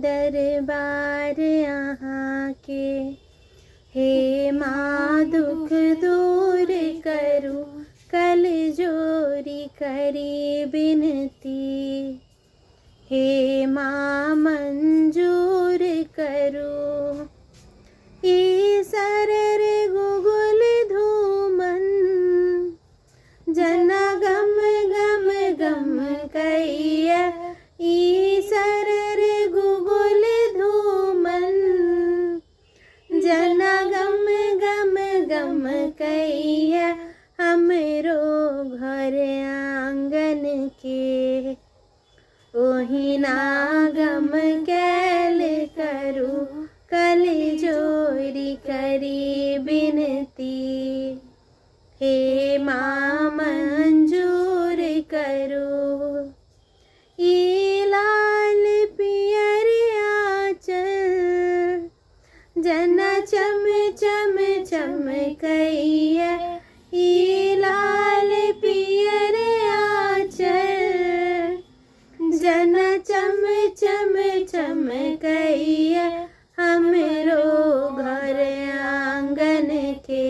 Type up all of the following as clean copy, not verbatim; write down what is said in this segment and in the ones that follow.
दरबार यहाँ के। हे माँ दुख दूर करो, कल जोरी करी बिनती। हे माँ मंजूर करो, ईसर रे गुगुल धूमन। जना गम गम गम कैया, ईसर रे गुगुल धूमन। जना गम गम गम कैया, हमरो घर आंगन के। ओहि नागम कैल करू, कल जोरी करी बिनती। हे माँ मंजूर करो, ई लाल पियर आंचल। जना चम चम चमकैया, ई लाल पियर आंचल। जना चम चम चमकैया, हमरो घर आंगन के।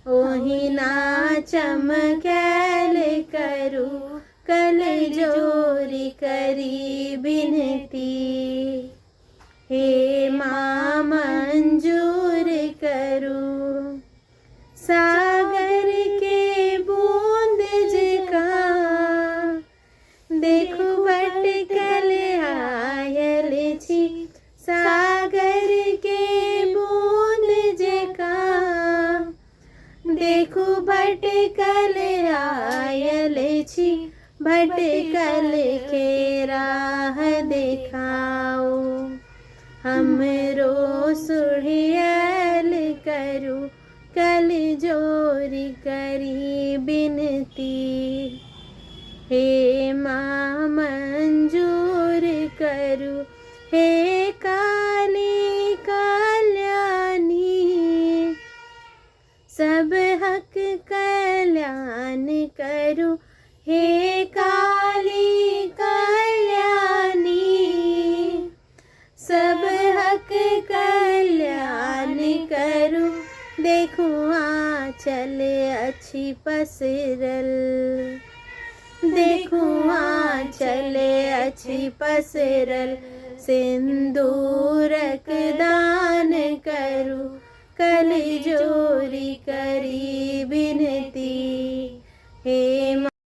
ओहि ना चमकैल करू, कल जोरी करी बिनती। हे माँ मंजूर करू, सागर के बूंद जिका। देखो भटकल आयल छी, सागर के बूंद जिका। देखो भटकल आयल छी, भटकल के राह देखाओ। हमरो सुढ़ियल करू, कल जोरी करी बिनती। हे माँ मंजूर करू, हे काली कल्याणी। सब हक कल्याण करू, हे काली कल्याणी। सब हक कल्याण करू, देखो आँचल अच्छी पसरल। देखो आँचल अच्छी पसरल, सिंदूरक दान करू, कल जोरी करी बिनती। हे